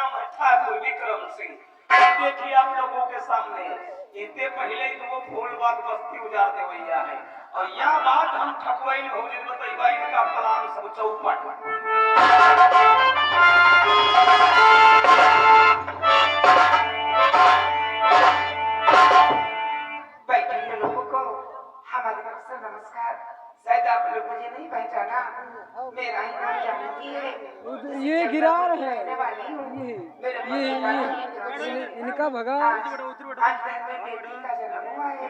नाम है ठाकुर विक्रम सिंह। देखिए आप लोगों के सामने इतने पहले ही वो फूलबाग बस्ती उजाड़ने भैया है और यह बात हम ठकुआई भोजन बताइबा इनका प्लान सब चौपट। बैठे लोगों को हमारी तरफ से नमस्कार। शायद आप लोग मुझे नहीं पहचाना, मेरा ही नाम जानकी है। ये गिरार है, ये इनका भगा। आज घर में बेटी का जन्म हुआ है,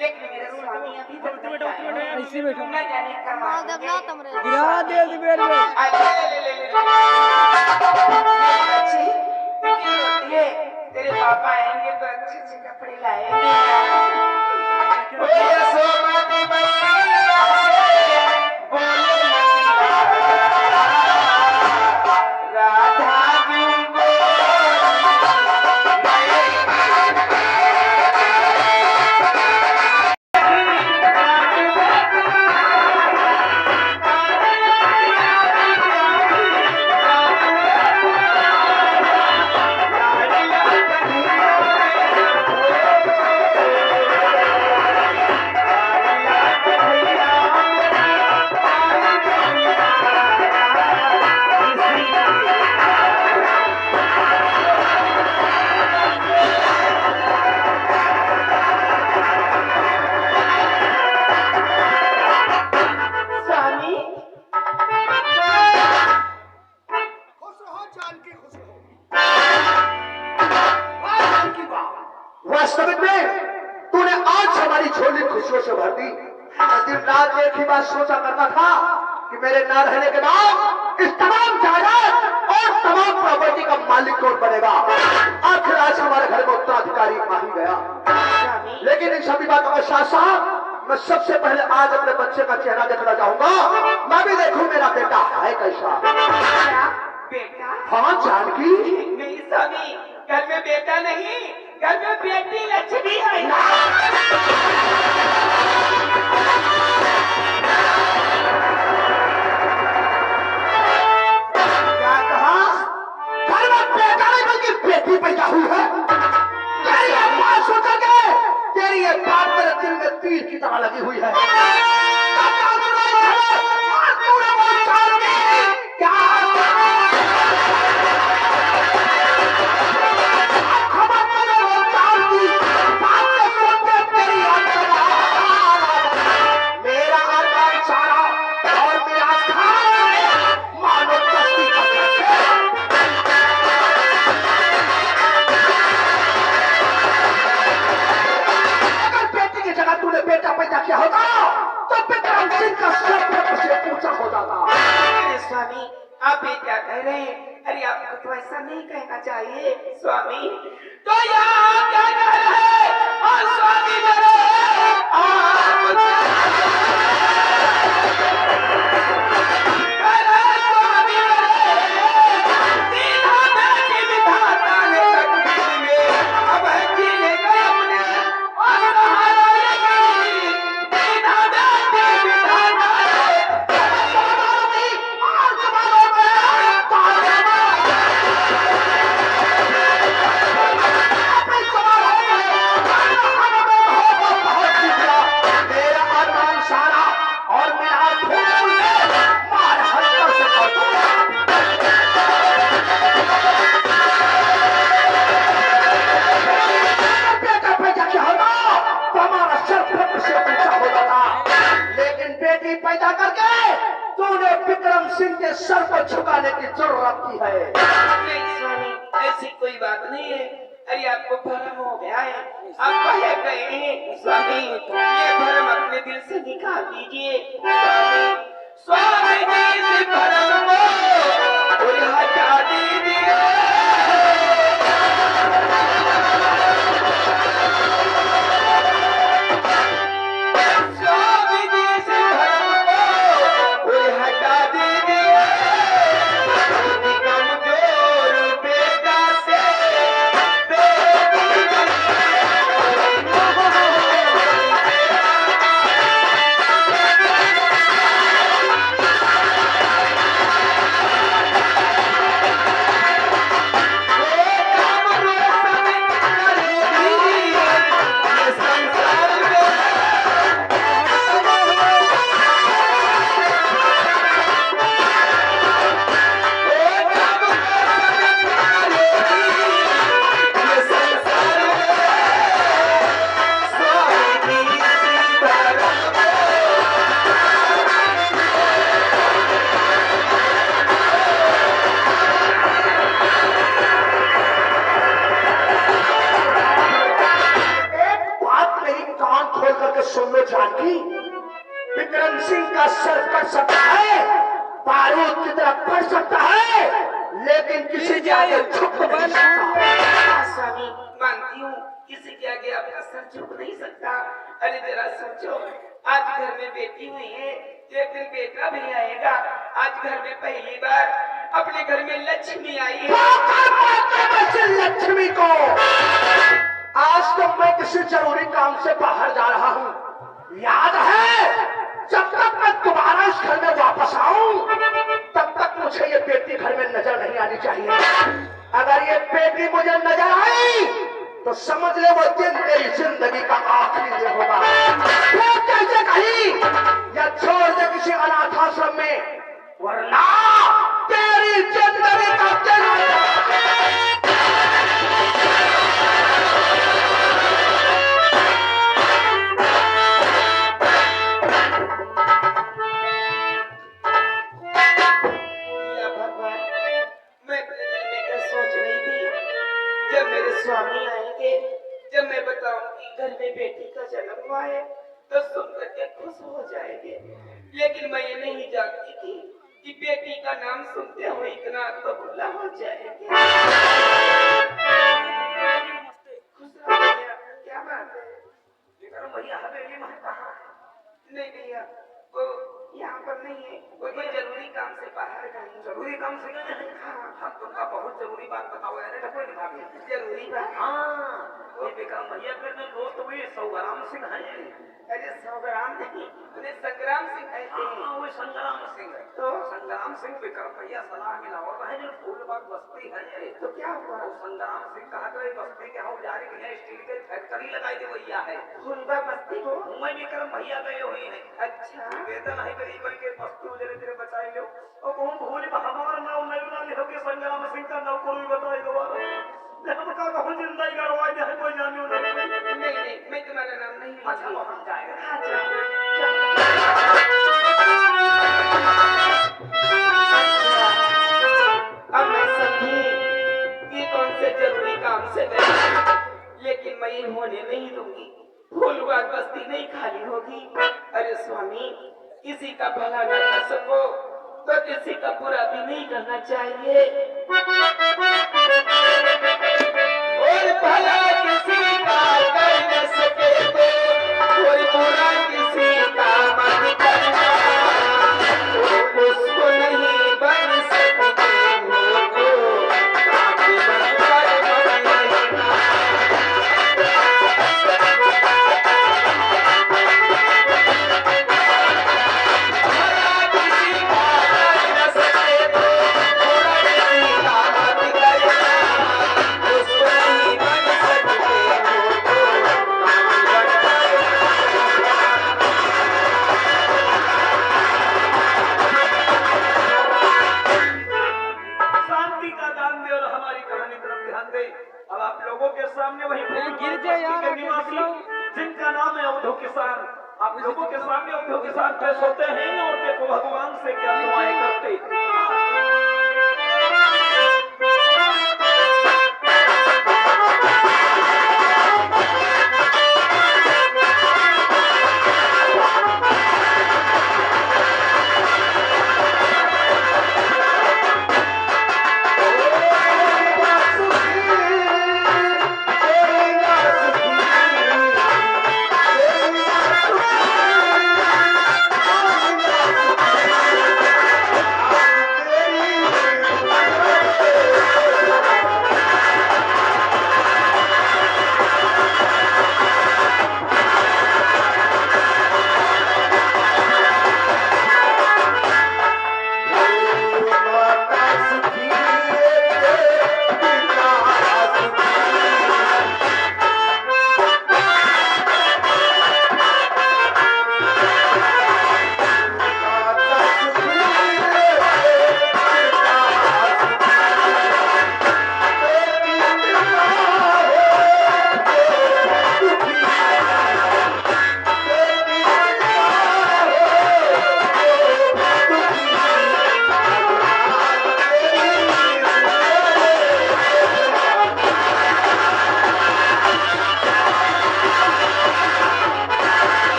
लेकिन मेरे स्वामी अभी तक नहीं आए। ऐसे बैठो, न जाने कब गिरा दे बेर में। बच्चे तेरे पापा आएंगे तो अच्छे अच्छे कपड़े लाएंगे। वास्तविक में तूने आज हमारी झोली खुशियों से भर दी। दिन रात एक ही बात सोचा करता था कि मेरे न रहने के बाद इस तमाम जायदाद और तमाम प्रॉपर्टी का मालिक कौन बनेगा। आखिर आज हमारे घर में उत्तराधिकारी आ ही गया। लेकिन इन सभी बातों के साथ साथ मैं सबसे पहले आज अपने बच्चे का चेहरा देखना चाहूंगा। मैं भी देखूं मेरा बेटा है कैसा। बेटा? हाँ जानकी। नहीं स्वामी, घर में बेटा नहीं, घर में बेटी लक्ष्मी है। क्या कहा? घर में बेटा नहीं बल्कि बेटी पैदा हुई है। तेरी ये बात सोचा के तेरी ये बात मेरे दिल में तीर की तरह लगी हुई है। बेटा पैदा किया होता तो विक्रम सिंह का सर से ऊंचा हो जाता। अरे स्वामी, आप ये क्या कह रहे हैं? अरे आपको तो ऐसा नहीं कहना चाहिए स्वामी। तो यहाँ क्या कह रहे हैं? और स्वामी मेरे पैदा करके तूने विक्रम सिंह के सर को झुकाने की जरूरत की है। नहीं स्वामी, ऐसी कोई बात नहीं है। अरे आपको भ्रम हो गया है, आप कहे गए हैं। स्वामी, ये भ्रम अपने दिल से निकाल दीजिए। स्वामी जी से भ्रम को हटा दीजिए। बारूद की तरह फट सकता है, लेकिन किसी के आगे झुक नहीं सकता। हाँ, स्वामी मानती हूँ, किसी के आगे आपका सर झुक नहीं सकता। अरे जरा सोचो, आज घर में बेटी हुई है, एक दिन बेटा भी आएगा। आज घर में पहली बार अपने घर में लक्ष्मी आई है। लक्ष्मी को आज तो मैं किसी जरूरी काम से बाहर जा रहा हूँ। याद है, जब तक मैं दोबारा इस घर में वापस आऊं, तब तक मुझे ये बेटी घर में नजर नहीं आनी चाहिए। अगर ये बेटी मुझे नजर आई तो समझ ले वो दिन तेरी जिंदगी का आखिरी दिन होगा। फिर कैसे कहीं या छोड़ दे किसी अनाथ आश्रम में, वरना तेरी जिंदगी का या भगवान, मैं अपने दिल में क्या सोच रही थी, जब मेरे स्वामी आएंगे, जब मैं बताऊंगी घर में बेटी का जन्म हुआ है, तो सुन करके खुश हो जाएंगे। लेकिन मैं ये नहीं जानती थी कि बेटी का नाम सुनते हुए इतना तो बुला हो जाएंगे। खुश रहो भैया, क्या बात है? भैया हवेली में कहाँ है? नहीं भैया, वो यहाँ पर नहीं है, वो कोई जरूरी काम से बाहर गए। जरूरी काम से गए हैं? हाँ, हाँ, तुमका बहुत जरूरी बात बताओ यार, कोई भाभी। जरूरी बात। हाँ, वो विक्रम भैया के में दोस्त हुए सौग्राम सिंह है। अरे संग्राम नहीं, उन्हें संग्राम सिंह कहते हैं। हाँ, वो संग्राम सिंह है। तो संग्राम सिंह विक्रम भैया सलाह मिलाओ रहे जो फूलबाग बस्ती है ये। तो क्या हुआ? वो संग्राम सिंह कहा तो ये बस्ती के हम जारी के स्टील के फैक्ट्री लगाई दे भैया है। फूलबाग बस्ती को? मैं विक्रम भैया गए हुए हैं। अच्छा, वेतन है गरीब के बस्ती उजरे तेरे बचाई लो और कौन भूल हमारा नाम नहीं बना लिखो के संग्राम सिंह का नाम कोई बताई दोबारा। हम का कहूं जिंदगी गड़वाई दे कोई जानियो नहीं। नहीं, मैं तुम्हारा नाम नहीं लूंगी। अच्छा तो हम जाएंगे। हाँ, चलो। अब मैं समझी ये कौन से जरूरी काम से गए, लेकिन मैं ये होने नहीं दूंगी। फूलबाग बस्ती नहीं खाली होगी। अरे स्वामी, किसी का भला न कर सको तो किसी का बुरा भी नहीं करना चाहिए। और भला किसी का कर न सके तो कोई बुरा किसी का मत करना। उसको नहीं बन सकते हो तो काफी बनकर बन रहेगा। भला किसी का कर न सके तो बुरा किसी का मत करना। उसको नहीं बन सकते हो तो काफी बनकर शांति का दान दे और हमारी कहानी तरफ ध्यान दे। अब आप लोगों के सामने वही गिर जाए यार, के आके निवासी दिखलाओ। जिनका नाम है अवधो किसान, आप लोगों के सामने अवधो किसान पेश होते हैं और देखो भगवान से क्या दुआएं करते। Oh,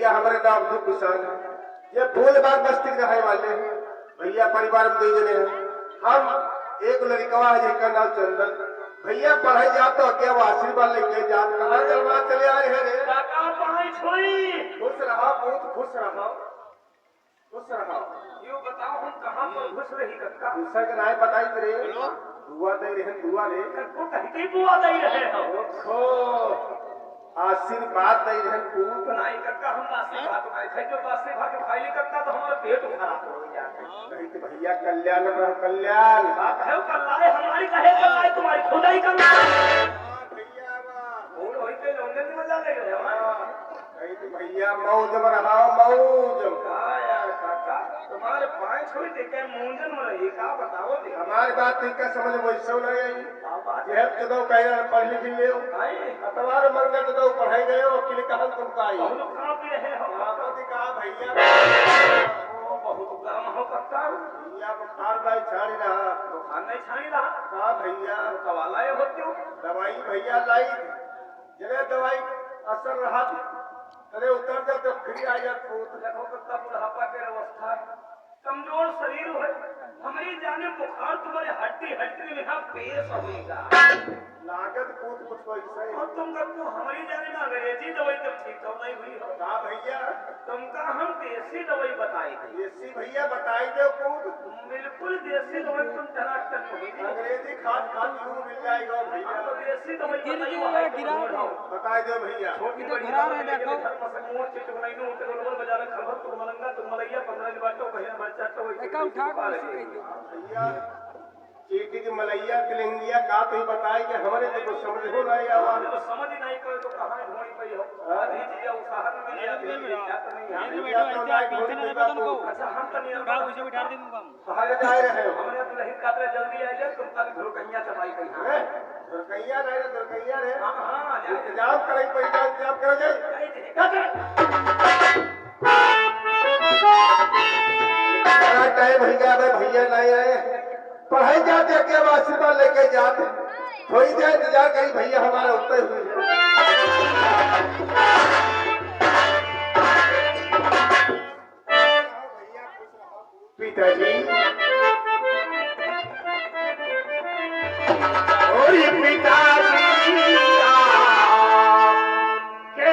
भैया हमारे नाम अब्दुल कुशान है। ये फूलबाग बस्ती के रहने वाले हैं। भैया परिवार में 2 जने हैं। हम एक लड़कवा है जिनका नाम चंदन। भैया पढ़ाई जाते हो क्या वो आशीर्वाद लेके जात कहाँ दरबार चले आए हैं रे। काका पाई छोड़ी खुश रहा बहुत खुश रहा खुश रहा। यो बताओ हम कहाँ पर घुस रही कक्का दूसरा का नाम बताई तेरे दुआ दे रहे दुआ ले कक्को कहते बुआ दे रहे हो ओहो आशीर्वाद दे रहे पूत नहीं कक्का हम बासी भात खाए थे जो बासी भात खाई कक्का तो हमारा पेट खराब हो जाता है नहीं तो भैया कल्याण रहो कल्याण। बात है कल्लाए हमारी कहे कल्लाए तुम्हारी खुदाई करना भैया भूल होई पे लोंगे की मजा ले रहे हो नहीं तो भैया मौज में रहा मौज। का यार काका तुम्हारे पाए छोड़ दे के मूंजन में रही का बताओ दे हमारी बात नहीं का समझ वैसे नहीं आई। बात यह तो दो कह रहे पढ़ लिख ले है अतवार मंगल तो दो पढ़ाई गए हो कि कहल तुम का आई बहुत कहाँ पे रहे हो आपत्ति कहा भैया ओ बहुत गर्म हो कक्का भैया बुखार भाई छाड़ी रहा तो खाना ही छानी रहा कहा भैया कवालाए होते हो दवाई भैया लाई जगह दवाई असर रहा अरे उतर जा तो फिर आ जा पूत देखो कक्का बुढ़ापा के अवस्था कमजोर शरीर है हमारी जाने बुखार तुम्हारे हड्डी हड्डी में यहाँ पेश होगा लागत पूत कुछ वैसे और तुम कक्को हमारी जाने में अंग्रेजी दवाई तब ठीक तो नहीं हुई हो कहा भैया तुमका हम देसी दवाई बताई थी देसी भैया बताई दो पूत बिल्कुल देसी दवाई तुम टनाटन होगी अंग्रेजी खाद खाद यूं मिल जाएगा भैया तो देसी दवाई गिर बताई गिर वो है गिरा तुम दो। बताई दो भैया छोटी इधर बड़ी घरा रहे देखो। धर्म से मोर चिट बनाई नो उठे गोल बाजार खबर तुम मलंगा तुम मलैया 15 की बाटो कहीं बच्चा तो एका उठा कर उसी कह दो भैया चीटी की मलैया तिलंगिया का तो ही बताई कि हमारे तो कुछ समझ हो नहीं आवाज तो समझ ही नहीं कोई तो कहां ढूंढी पई हो आधी चीजें उसाहर में मिल जाती है क्या तो नहीं है भैया तो नहीं ढूंढ पई बापू अच्छा हम तो नहीं उसे बिठा दे मुंगा कहाँ ले जा रहे हो हमने तो नहीं काटे जल्दी आ जाए तुम कल घर कन्या चलाई कहीं हैं? दुर्गैया रे दुर्गैया रे हां हां जा इंतजाम करे पैसा इंतजाम करो जाए टाइम हो गया भाई भैया नहीं आए पढ़ाई जाते के बाद आशीर्वाद लेके जाते थोड़ी देर इंतजार करी भैया हमारा उठते हुए पिताजी और ये पिताजी के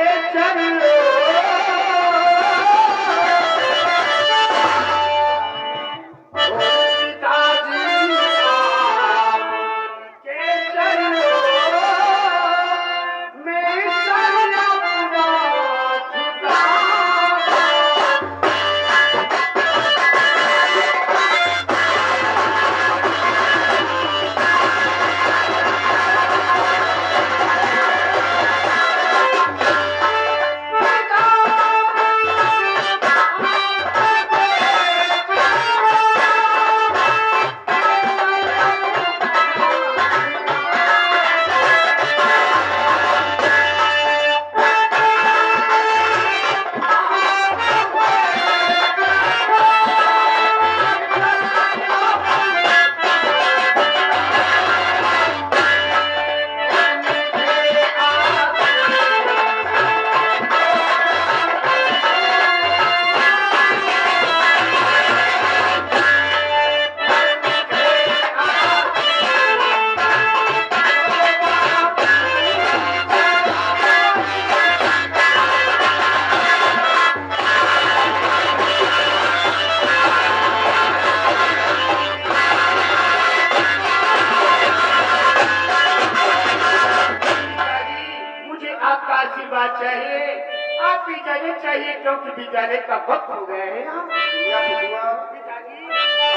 चलो चाहिए क्योंकि विद्यालय का वक्त हो गया है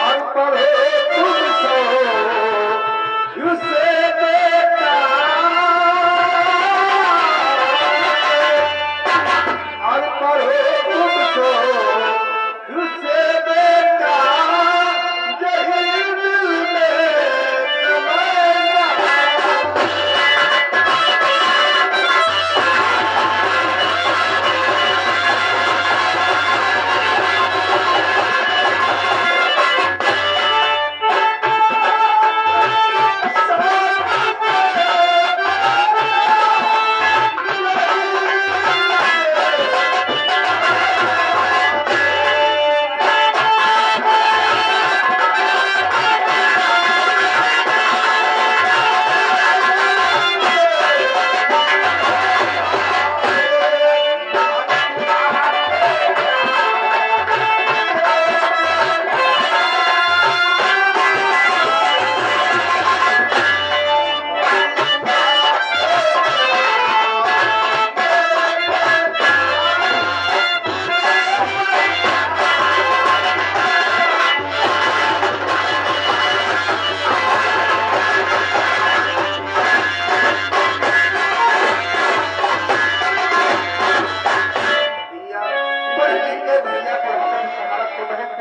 और पढ़े तुम सो से बेटा और पढ़े तुम सो से बेटा यही दिल में तमन्ना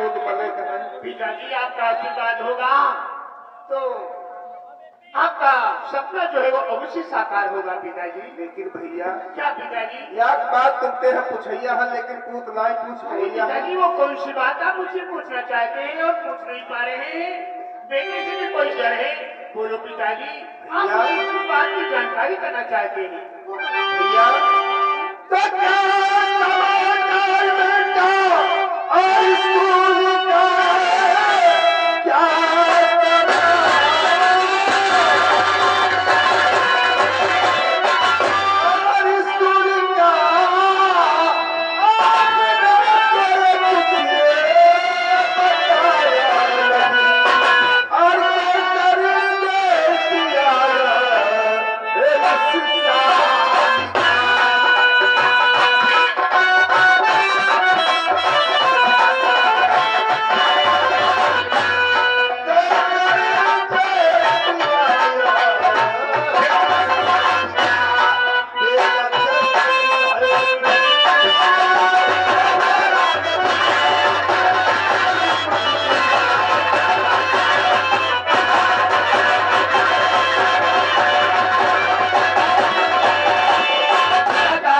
लोग के पढ़ने का है। पिताजी आपका आशीर्वाद होगा तो आपका सपना जो है वो अवश्य साकार होगा पिताजी। लेकिन भैया क्या पिताजी? यार बात तुमते हैं पूछैया है लेकिन पूत ना ही पूछ भैया है। पिताजी वो कौन सी बात आप मुझसे पूछना चाहते हैं और पूछ नहीं पा रहे हैं? बेटे से भी कोई डर है? बोलो पिताजी, आप मुझे किस बात की जानकारी करना चाहते हैं? भैया तो क्या समाचार बेटा और स्कूल का क्या और स्कूल का आपने कुछ बताया नहीं और कर दिया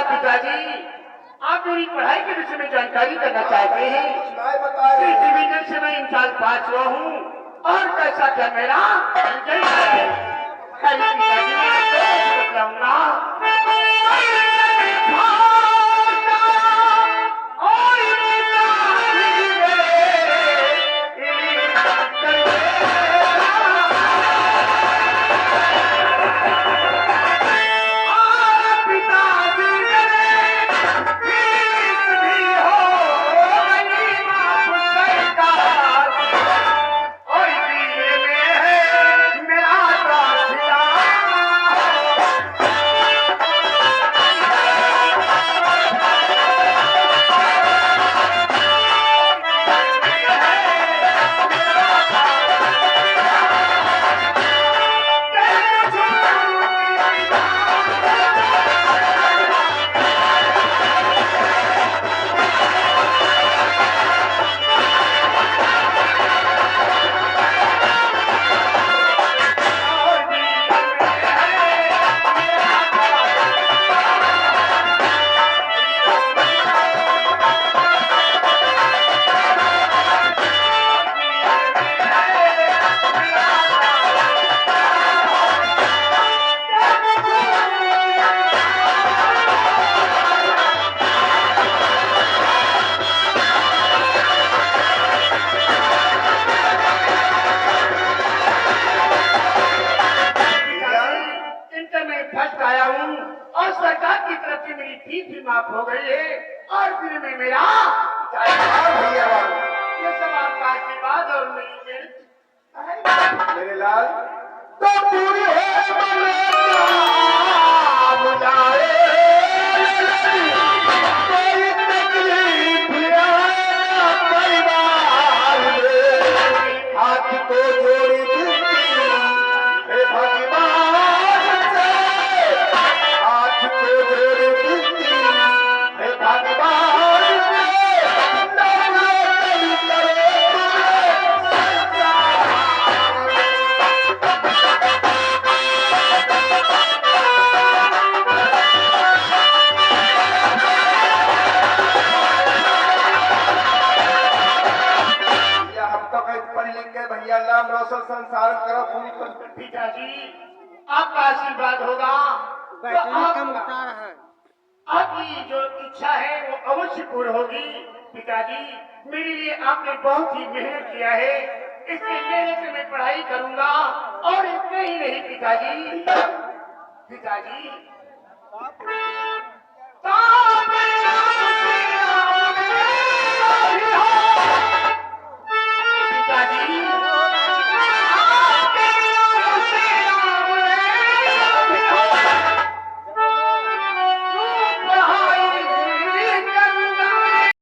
पिताजी आप मेरी पढ़ाई के विषय में जानकारी करना चाहते हैं? कुछ ना ही बता रहे इस हैं। डिवीजन से मैं इंसान 5वां हूँ और कैसा क्या मेरा रिजल्ट है? खैर पिताजी मैं आपको कैसे बताऊंगा? फर्स्ट आया हूँ और सरकार की तरफ से मेरी फीस भी माफ हो गई है और फिर में मेरा भैया ये सब आपका आशीर्वाद और मेरी मेहनत। मेरे लाल तो पूरी है बुलाए कोई तकलीफ आया परिवार में हाथ को जोड़ी दिलती हे भगवान से हाथ को जोड़ी दिलती हे भगवान से नवरात्रि करे भैया हम तो कहीं पढ़ लिख के भैया नाम रोशन संसार करो तुम पिताजी आपका आशीर्वाद होगा तो बैटरी आप- कम बता रहा है। आपकी जो इच्छा है वो अवश्य पूर्ण होगी। पिताजी मेरे लिए आपने बहुत ही मेहनत किया है, इसलिए मेहनत से मैं पढ़ाई करूंगा और इतना ही नहीं पिताजी